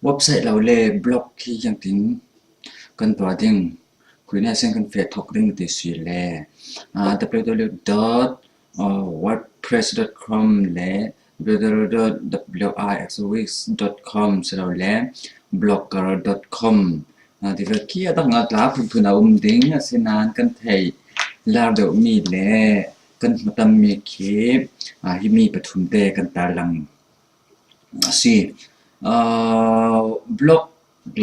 เว็บไซต์เราเลยบล็อกที่ยังถึงกันตัวดิ่งคุยเนี่ยเส้นกันเฟซทอกดิ่งติดสุดเลย www.wordpress.com และ www.wixox.com สเราและ blogger.com ที่ก็เกี่ยวต้องอาพุ่นเอาดิ่งเส้นนั้นกันไทยลาวเดี๋ยวมีแลกันมาทำมีคลิปที่มีปฐุมเตกันตาลังสิบล็อก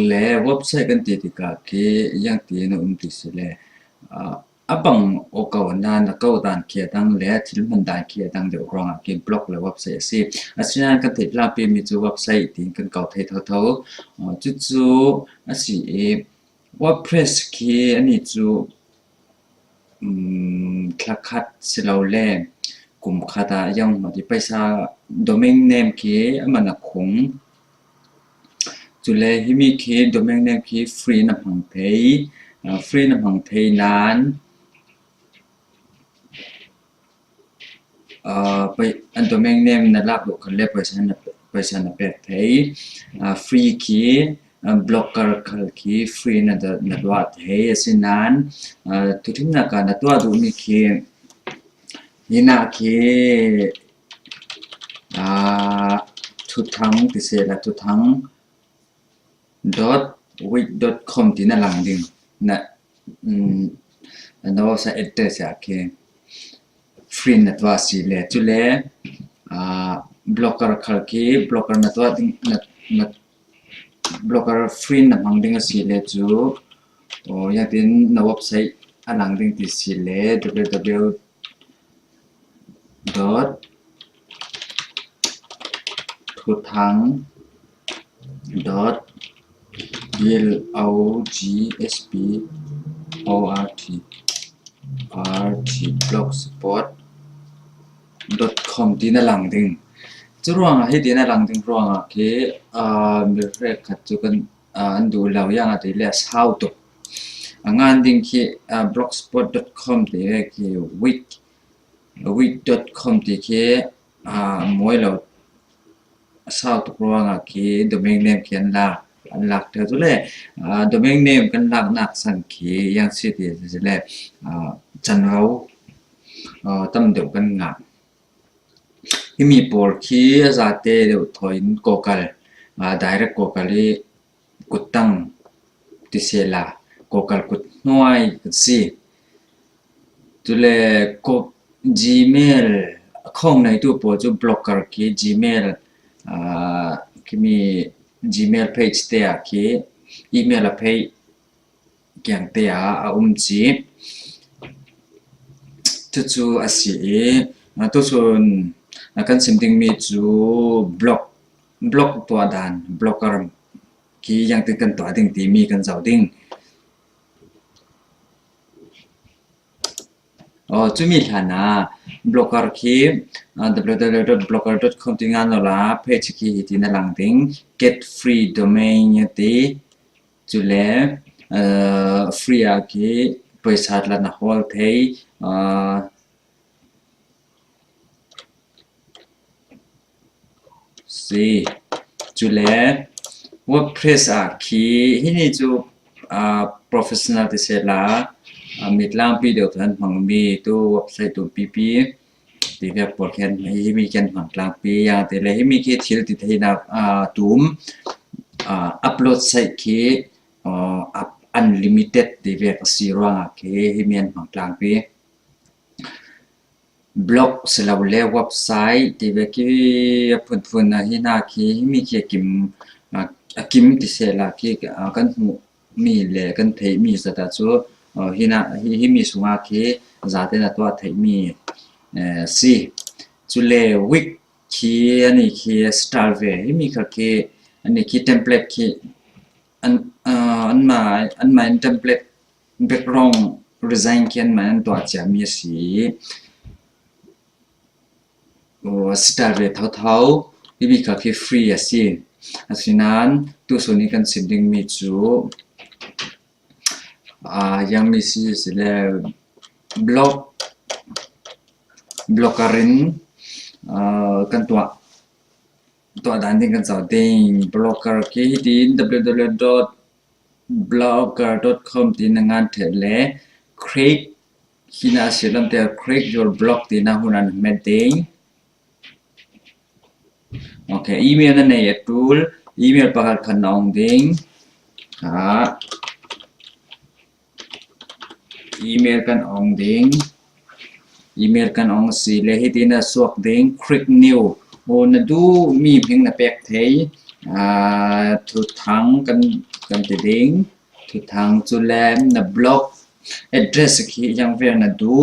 และเว็บไซต์กันติดกับที่ยังตีนติดเลยบังโอกาสนั้นก็ตานเขียนและที่มันได้เขียนเดี๋ยวรองกินบล็อกและเว็บไซต์สิสิ่งนั้นกันติดลาปีมีจูเว็บไซต์ที่กันเก่าเท่าจู่สิWordPress ที่อันนี้จู่คลักคัดสิเราเล่กลุ่มคาตายังมาที่ไปซา domain name ที่มันคงจุดเลยที่มีที่ domain name ที่ฟรีนำหังเทยฟรีนำหังเทยนั้นไปอัน domain name นั่นละบุคคลเล่ไปชันเป็ดเทยฟรีที่blocker ที่ฟรีนั่นตัวเทยสินั้นทุกที่นักการตัวดูมีที่ยินาคีทุกทั้งที่เสร็จทุกทั้ง .wix.com ที่นั่นหลังดิ่งนะแล้วใช้ enter ใช่ไหมฟรีนั่นตัวสิเลยจุดเลยblocker ที่ blocker นั่นตัวดิ่งนั่น blocker ฟรีนั่นหลังดิ่งสิเลยจู่อย่างที่ในเว็บไซต์หลังดิ่งที่สิเลย wwwทุกทั้ง blogspot.com ที่นั่นหลังดึงจะรวงให้ที่นั่นหลังดึงรวงที่มีเรื่องขัดจุกันอันดูแล้วยังอะไรเรียกhow to งานดึงที่ blogspot.com ที่เรียกที่ wix.com ที่มวยเราเศร้าตกลงที่ domain name เขียนหลักเท่าตัวเลย domain name กันหลักนักสังเกตยังสิที่จะเลยจันเราตั้มเดียวกันงานที่มีโปรที่จะเตะเดี๋ยวถอยโกกัลdirect โกกัลที่กุดตั้งที่เสียละโกกัลกุดน้อยสิตัวเลยก็ Gmail ข้องในตัวโปรจะ blocker ที่ Gmail ที่มี Gmail page เตะที่ email page อย่างเตะจีจู่ๆสิตัวส่วนกันสิ่งที่มีจู่บล็อกตัวด่าน blocker ที่ยังติดกันตัวดิ่งที่มีกันเจ้าดิ่งจุมีฐานะ blocker ที่ www.blocker.com ที่งานเราละ page ที่นั่นหลังดิ่ง get free domain ที่จุเล่free ที่บริษัทละนะฮอลเทยสิจุเล่ WordPress ที่นี่จูprofessional ที่เสร็จละมีล่างปีเดียวกันของมีตัวเว็บไซต์ตัวปีที่เรียกโปรแกรมที่มีกันของกลางปีอย่างแต่เลยที่มีแค่ที่ติดที่นับตูมอัปโหลดใส่ที่unlimited ที่เรียกซีรังที่มีของกลางปีบล็อกสลับเล่เว็บไซต์ที่เรียกที่พุ่นที่น่าที่มีแค่กิมที่เสร็จละที่กันมีเล่กันที่มีสถานะที่มีสุมาที่จะได้นัตัวที่มีสิจุเลวิกที่อันนี้ที่สตาร์เวที่มีที่อันนี้ที่เทมเพลตที่อันมาเทมเพลตแบ็กกราวด์ดีไซน์ที่อันมาตัวจะมีสิสตาร์เวเท่าที่มีที่ฟรีสิฉะนั้นตัวส่วนนี้กันสิ่งที่มีจู่ยังมีสิเลยblocker กันตัว tọa đàn tiếng cần giáo tiếng blogger ký tín www.blogger.com tín ngàn thể lẽ click khi nào sử dụng theo click your blog tín nào hunan met tiếng ok email này tool email pakat khanong tiếng email kan ong tiếng email kan ong si le hi tin suak ding click new o na du mi phing na pek thei thu thang kan ti ding thu thang chu lem na blog address ki yang ver na du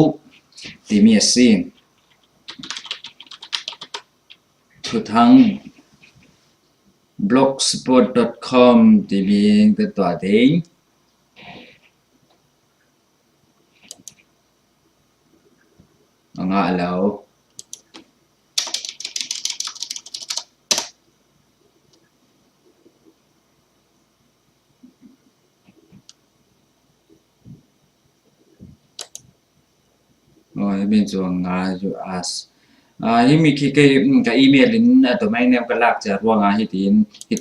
ti mi si thu thang blogspot.com ti bi cái tòa ding ngã lâu rồi bên chuồng chu as hi mi khi cái email in domain name cái lạc chả ruang hi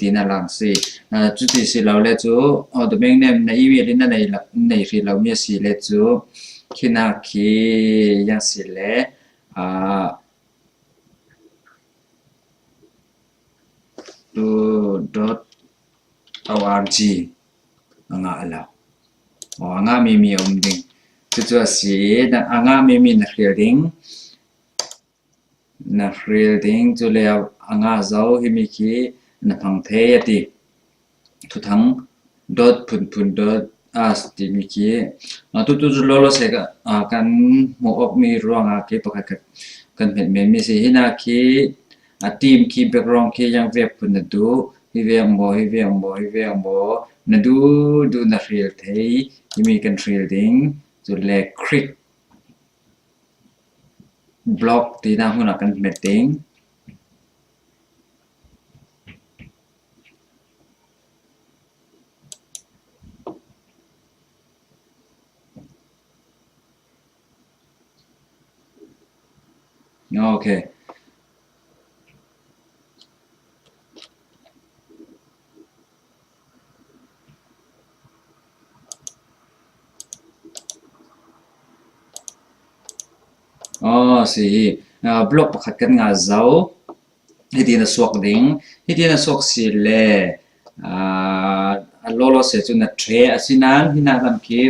tin là lang si chú ti si lâu le chú domain name na email in này khi lâu mi si le chú khi nào khi yang si le .org ngã lâu ngã mi ding chú si ngã mi na khriel ding chú leo ngã dấu hi mi khi na phang the ti thu thang pun as ti mi khi tu lo se kan mo op mi ruang ki pakat kan het me mi si hina khi team ki background ki yang ve pun na du hi ve mo na du na khriel thei hi mi kan khriel ding chú le click blog tí nào hôn là cần mệt tiếng ok si blog pakhat kan nga zau hi tin suak ding hi tin suak si le lolo se chu na tre asinan hina lam ki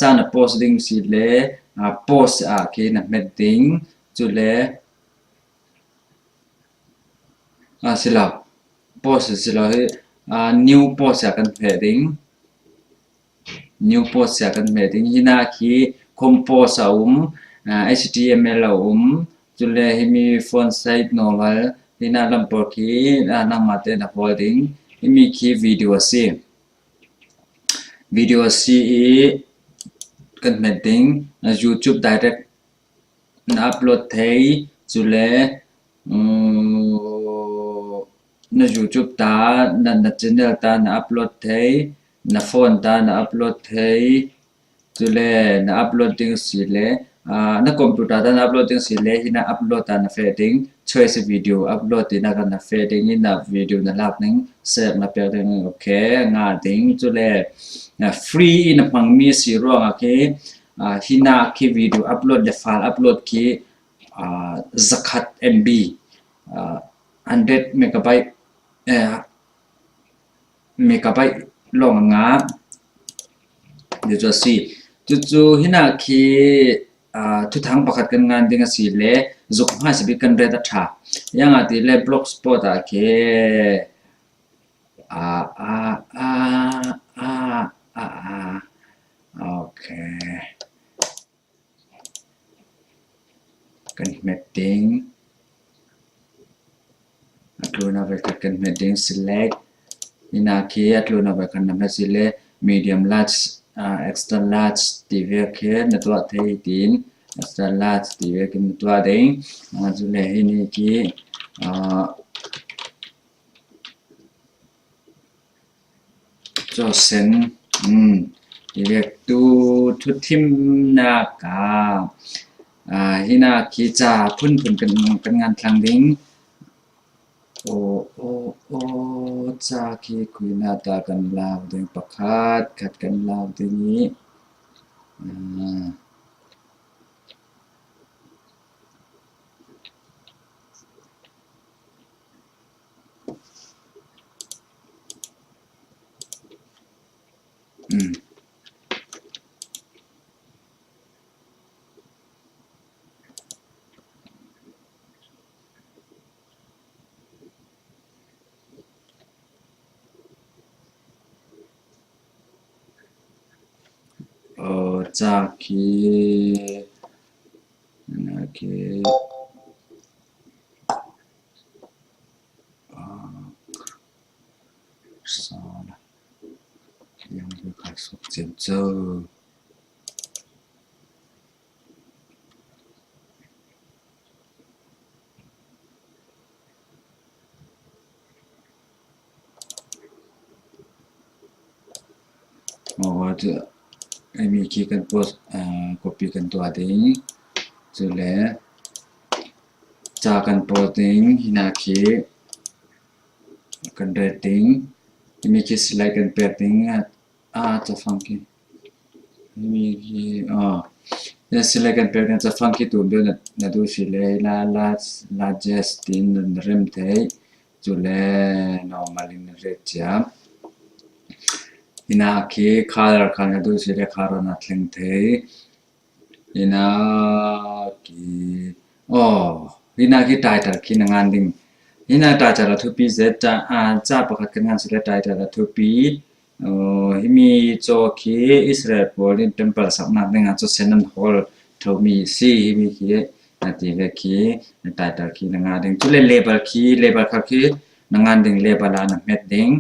cha na post ding si le post ki na met ding chu le sila post sila new post kan phe ding new post kan phe ding hina ki compose HTML chú lệ hi mi font size normal hi na lam por ki na mate na holding hi mi ki video si kan meeting na YouTube direct na upload thei chú lệ na YouTube ta na channel ta na upload thei na phone ta na upload thei chú lệ na uploading si le na computer ta na uploading si le hina upload ta na fading choice video upload ti na kan na fading in na video na lap ning save na pe ding okay nga ding chu le free in pang mi si ro nga ke hina ki video upload le file upload ki zakat MB 100 megabyte long nga de cho si chu hina ki thu thang pakhat kan ngan ding si le zuk ha si bi kan re ta tha yang ti le blogspot ke okay kan meeting atluna ve kan meeting select ina ki atluna ve kan na si le medium large extra large TV ke na tua thei tin extra large TV ke na tua ding chu le hi ni ki cho sen TV tu thu thim na ka hi na ki cha phun kan ngan thlang ding โอโอโอจากที่คุยหน้าตากันลาวเดินประคัดขัดกันลาวทีนี้อ่าอืมจากที่นะที่สอนยังคือใครสุดเจนเจอว่าจะไอ้มีคีย์กันโพสcopy กันตัวเองจุดแล้วจากกันโพสเองหินาคีกันเรตติ้งมีคีย์ select กันเปิดเองจะฟังคีมีคีจะ select กันเปิดกันจะฟังคีตัวเดียวนะดูสิเลยla Justinเริ่มเทจุดแล้ว normal in rate ina ki color kan du sile karo na tling the ina ki ina ki title ki nangan ding ina title to pi zeta cha pakhat kan ngan sile title to pi himi cho ki Israel Polin temple sakna ding cho senan hall to mi si himi ki na ti ve ki title ki nangan ding chule label kha ki nangan ding label ana met ding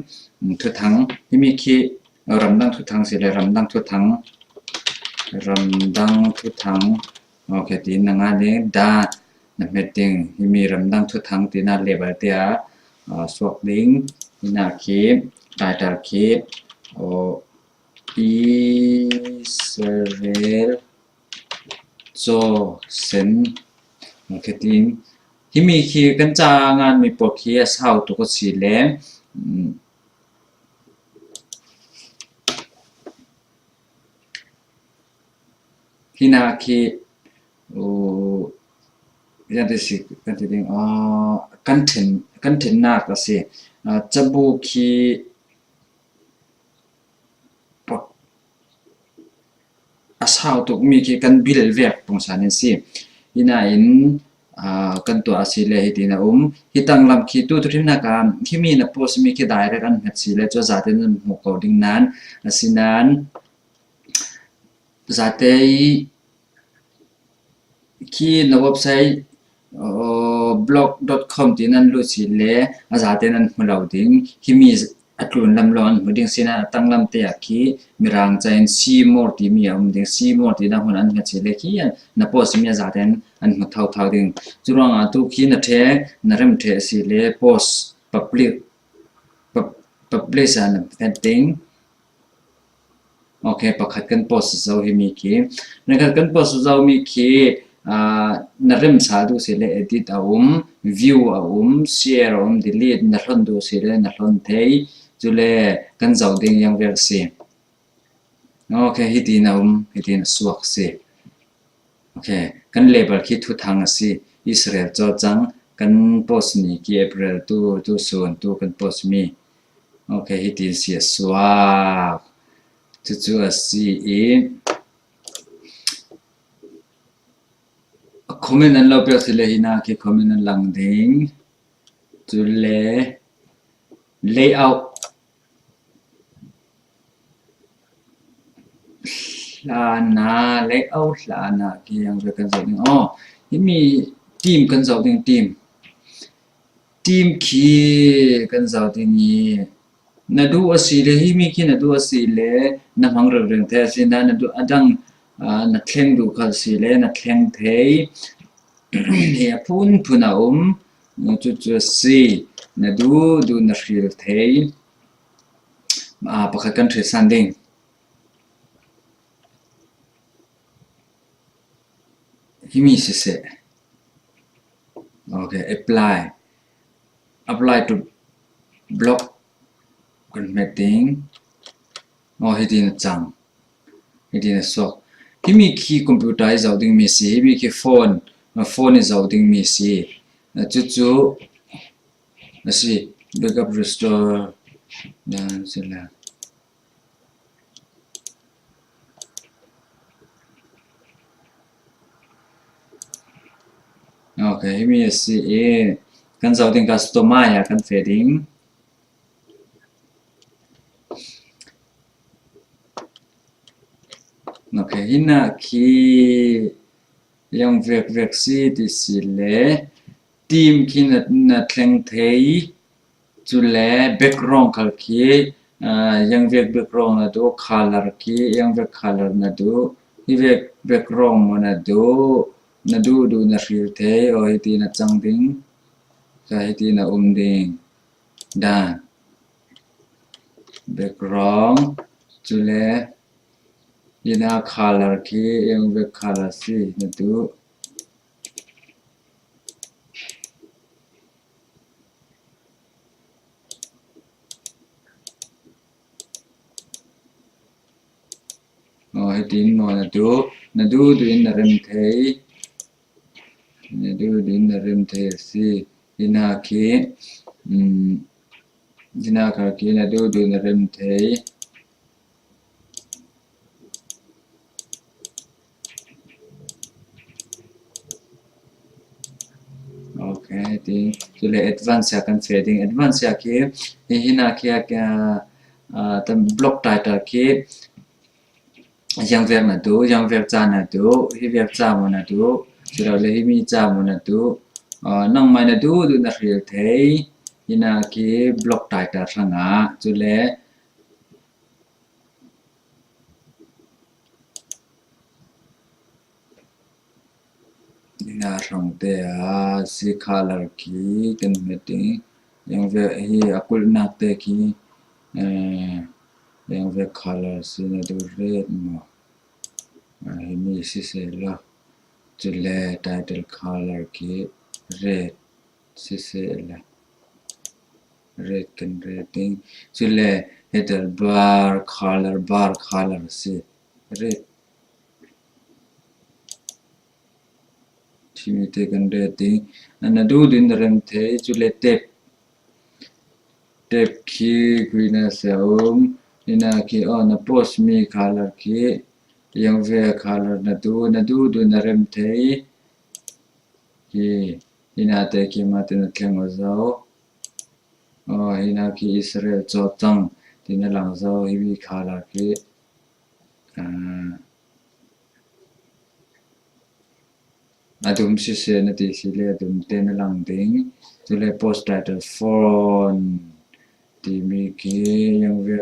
thu thang himi ki ramdang thu thang sile ramdang thu thang okay tin nanga le da na meting himi ramdang thu thang tina level tia swak ding ina ki title ki o Israel cho sen okay tin himi ki kan cha ngan mi po ki sao to ko sile Hinaki yan desi content content na kasi chabu ki asau to mi ki kan bil vek pong sanin si ina in kan to asile hitina hitang lam ki tu thina ka himi na post mi ki direct an het sile cho zaten mo coding nan asinan zatei ki na website blog.com tinan lu si le azate nan hulauding himi atlun lamlon huding sina tanglam te aki mirang chain si mor ti mi ding si mor ti na hun an nga chile ki na post mi azaten an thau ding churang atu ki na the narem the si le post publish an heading okay pakhat kan post zo himi ki nakhat kan post zo mi ki narem sadu sile edit view share delete na hlon du sile na hlon thei chule kan zau ding yang ver si okay hitin suak si okay kan label ki thu thang si Israel cho chang kan post ni ki April tu soon tu kan post mi okay hitin si suak chu si comment an lo pe sile hina ki comment an lang ding chu le layout lana layout lana ki yang re kan ding himi team kan zau ding team ki kan zau ding ni na du asile himi ki na du asile na mang reng the sina na du adang na thleng du khal sile na thleng thei he phuna chu si na du na ril thei pakhat kan thre san ding himi se okay apply apply to block converting or hitting chang hitting so himi ki computer is outing me si himi ki phone is outing me si chu see backup restore dan sila okay himi si kan outing customer ya kan fading okay hina ki yang vek si ti si le team ki na thleng thei chu le background khal ki yang vek background na do color ki yang vek color na do hi vek background mo na do na ril thei o hi ti na chang ding ka hi ti na ding da background chu le ina color ki yang vek color si na do hay tin nó là du in là rem thấy na du in là rem thấy si ina ki ina ka ki na du in là rem thấy okay tin so le advance ya kan fading advance ya ki ina ki ya tam block title ki yang việc là tú yang việc cha là tú hi việc cha mà là tú chỉ đầu lấy hi mi cha mà là tú nông mai là tú tú là hiểu thế ina cái block đại ta sang á chú lẽ ina sang te à si color ki kan meeting yang việc hi akul nak te ki yang việc color si na tú red mo ini sisela jule title color ki red sisela red kan rating jule header bar color si red chimi te kan rating ana du din ram the jule tap ki green seum ina ki on post me color ki yang ve color na du na rem thei ki ina te ki ma te na thleng o zau ina ki Israel cho chang tin na lang zau hi bi color ki adum si se na ti si le adum te na lang ding tu le post title phone ti mi ki yang ve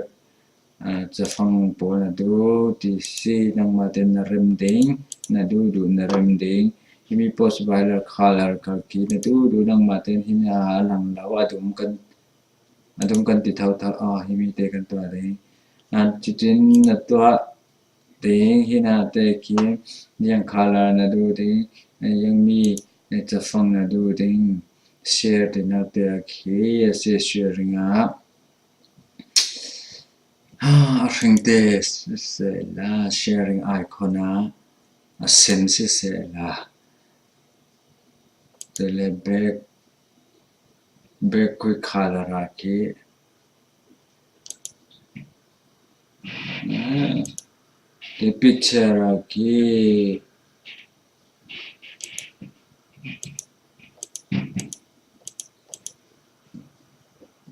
cha phang po na du ti si nang ma ten na rem ding na du na rem ding hi mi post viler color ka ki na du nang ma ten hi na lang la wa adum kan ti thau hi mi te kan to ding chi chin na to ding hi na te ki yang color na du ding yang mi cha phang na du ding share te na te ki se sharing up Arhengte se la sharing icona a sense se la tele back quick color aki the picture aki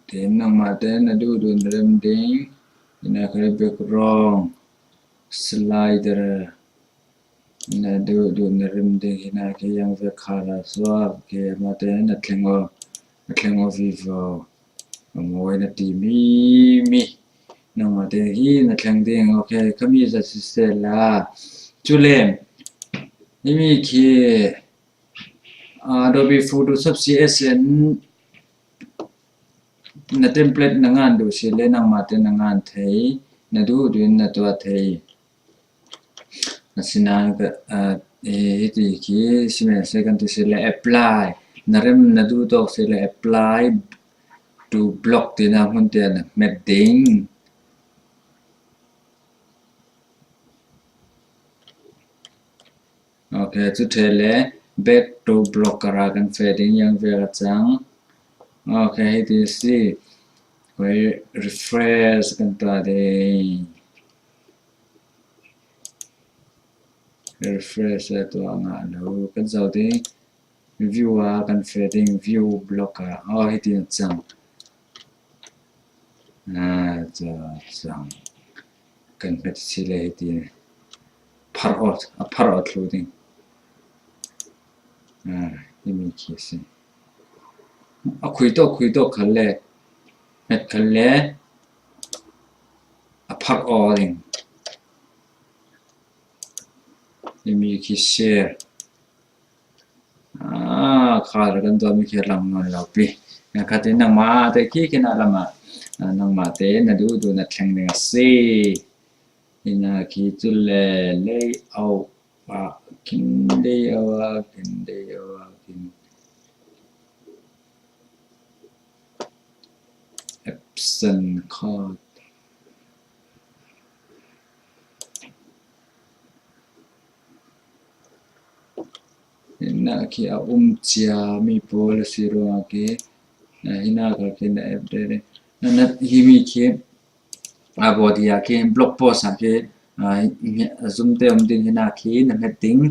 then nang mate na du rem ding ina kare background slider na du na rem ding ina ke yang ve khala swap ke mate na tlengo vivo moi na ti mi nang mate hi na thleng ding okay kami za se la chulem imi ki Adobe Photoshop CSN na template na ngan du sile nang mate na ngan thei na du na to thei na sinan ka ti ki simen second to sile apply na rem na du to sile apply to block thì nào hơn tiền mệt tính ok chú thế lẽ bet to block ra gần fading yang về là chẳng ok thì see quay refresh gần ta đây refresh là tôi ngã lâu cái dấu đi view gần fading view blocker thì chẳng chẳng cần phải xử lý thì parrot loading mình kia xem khui to khale met khale parrot loading mình kia share khá là gần đó mình kia làm ngon lắm đi cái tên năng mà tới khi cái nào làm mà năng mà thế là đủ là thằng này xí ina ki tule layout kin layout kin Epson card ina ki chia mi pol siro ki ina ka kin update na himi ki body ki blog post ki zoom te din hina ki na heading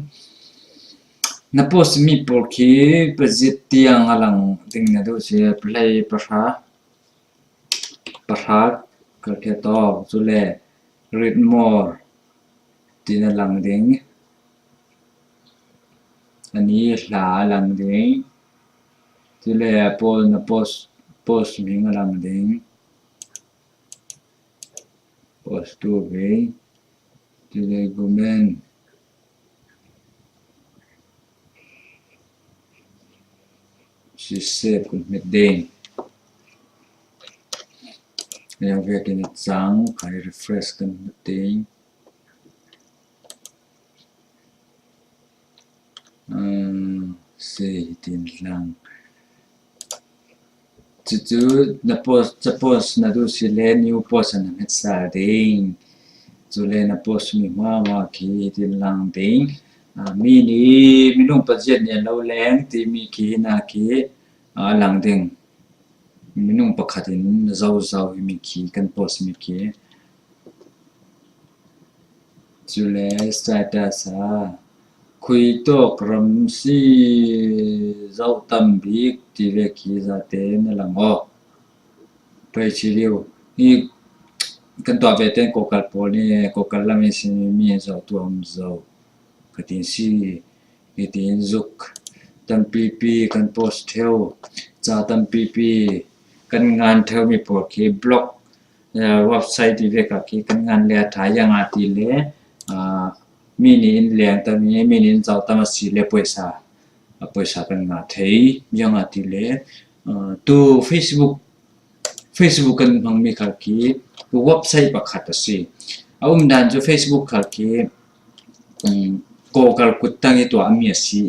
na post mi por ki pezit tiang alang ting na do si play pasha ka ke to zule read more tin alang ding ani hla alang ding zule pol na post mi alang ding post to be zule gumen si save kun met ding yang việc ini chẳng phải refresh kan meeting si tin lang chu na post na du si le new post na met sa ding chu le na post mi ma ki tin lang ding mi nung budget ne lo leng ti mi ki na ki lang ding minung pakhatin zau mi ki kan post mi ki chule status khui to kram si zau tam bi ti ve ki za te na lango pe chi liu ni kan to ve ten ko kal po ni ko kal la mi si mi zau tu am zau katin si itin zuk tam pp kan post theo cha tam pp kan ngan theo mi por ki blog website ti ve ka ki kan ngan le tha yang ati le mi ni in leng ta mi ni in zau ta ma si le poisa kan nga thei yang ati le tu facebook kan phang mi kha ki tu website pa khat si dan jo facebook kha ki ko kal kutang itu ami si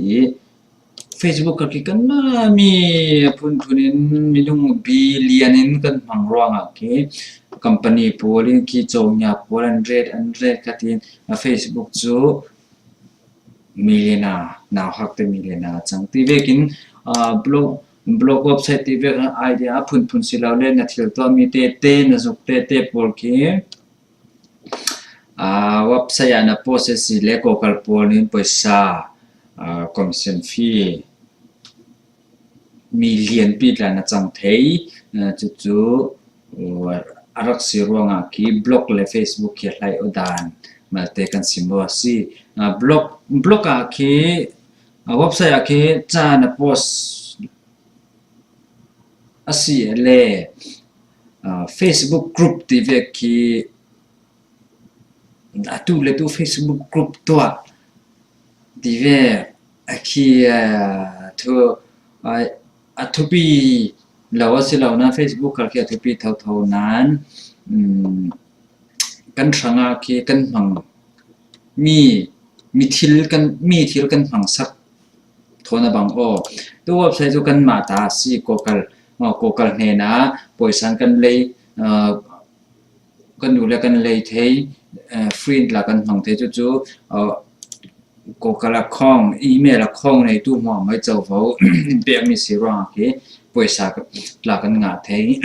Facebook kaki kan mi punin minung billion kan mangrong aki company polin ki chongnya polan red katin Facebook chu milena na hakte milena chang ti vekin blog website ti vek idea phun silaw le na thil to mi te na zuk te pol ki website ana process le ko kal polin paisa commission fee million pi la na chang thei chu arak sirwanga ki blog le Facebook ki hlai odan ma te kan simbo si blog a ki website a ki cha na post asi le Facebook group ti ve ki tu Facebook group to ti ve aki to pi lawa si law na Facebook kal ki to pi thau nan kan thanga ki kan hang mi thil kan hang sak thona bang o tu website jo kan ma ta si ko kal cô cần này na buổi sáng cần lấy cần đủ là cần lấy thấy free là cần phòng thấy chú cô cần là không email là không này tu mỏ mới châu vào việc mình xí ra cái buổi sáng là cần ngã thấy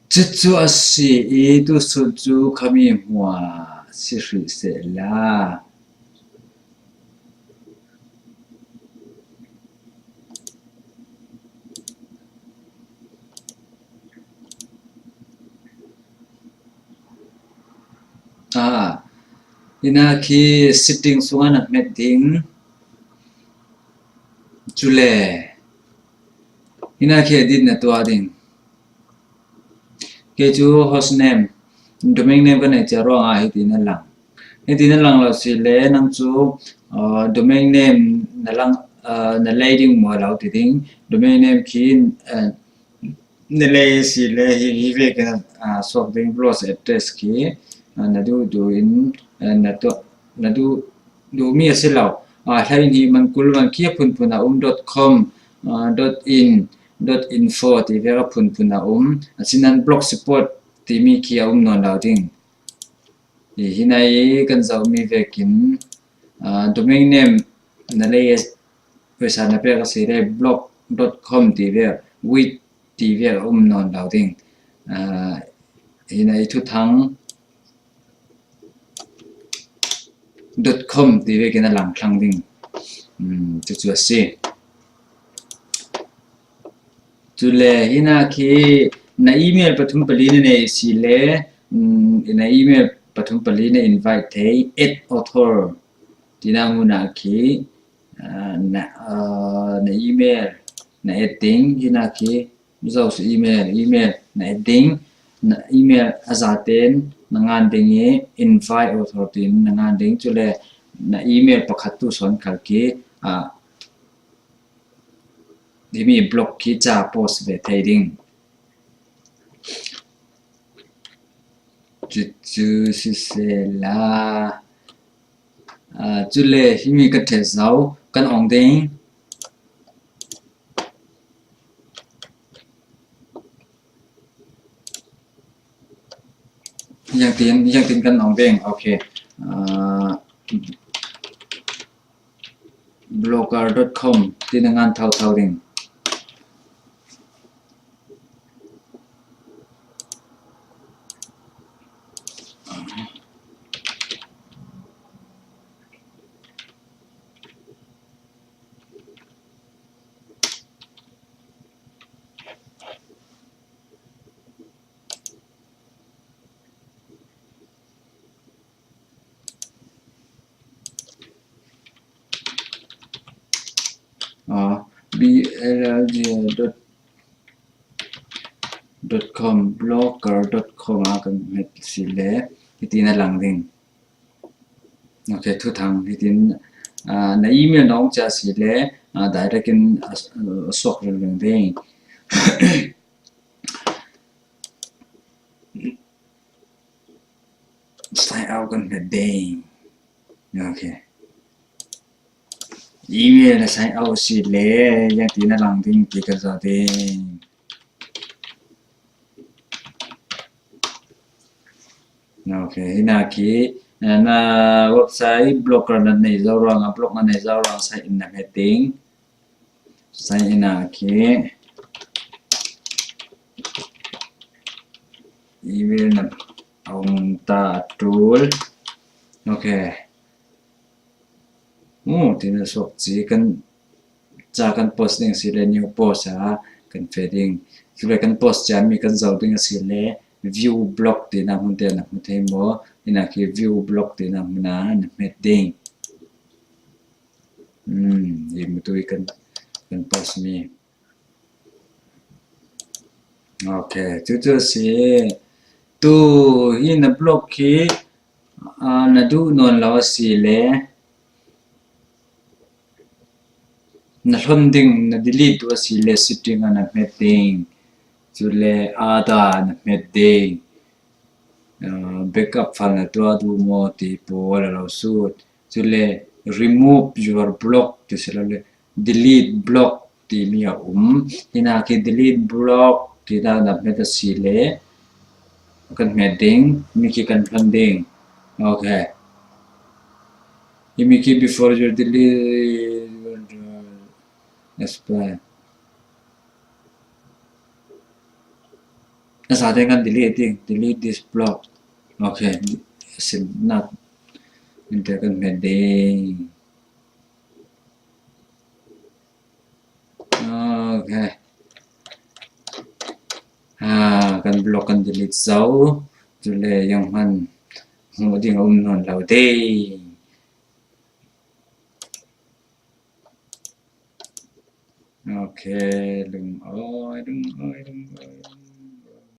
chú sĩ tu số chú kami hoa sĩ sẽ là ina khi sitting sungan at meeting chule ina khi edit na to ading ke chu host name domain name kan ne charo a hi tin lang la si le nang chu domain name na lang na leading mo lao ti ding domain name khi na le si le hi ve kan so ding plus address ki na du in na to na du mi se lao hai ni man kul wan kia phun .com .in .info ti vera phun sinan blog support ti mi kia non lao ding hinai kan zau mi vekin domain name na le pesa na pe ka se re blog.com ti ver with ti ver non lao ding hinai thu thang .com ti ve kena lang thlang ding chu se chu le hina khi na email pathum pali ne si le na email pathum pali ne invite thei author tina muna khi na email na ding hina khi zo email na ding na email azaten nangan dingi invite author tin nangan ding chule na email pakhatu son khalki dimi block ki cha post ve thading chu si se la chule himi ka the zau kan ong ding yang tin kan ong ding okay blogger.com tin ngan thau ding blog.com blogger.com akan met sile itina lang ding okay thu thang itin na email nong cha sile direct in sok lang ding sign out kan met ding okay email na sign out sile yang tina lang ding tika za ding okay hina ki na website blogger na nei zawrang blog na nei zawrang sign in na meeting sign in ki email na ong ta tool okay tina sok chi kan cha kan post ning si le new post kan fading sile kan post chan mi kan zaw ding si le view block ti na hun te na mu thei mo ina ki view block ti na na meeting mu tu kan post mi okay tu si tu in block ki na du non law si le na hlonding na delete tu si le sitting ana meeting chule ada na meeting backup file na to du mo ti po la su chule remove your block to sele delete block ti mi ina ki delete block ti da na me ta si le kan me ding mi ki kan phan ding okay mi ki before you delete explain sa te kan delete this block okay sin not inte kan me ding okay kan block kan delete sau tu le yang man mo ding non lau day okay đừng ơi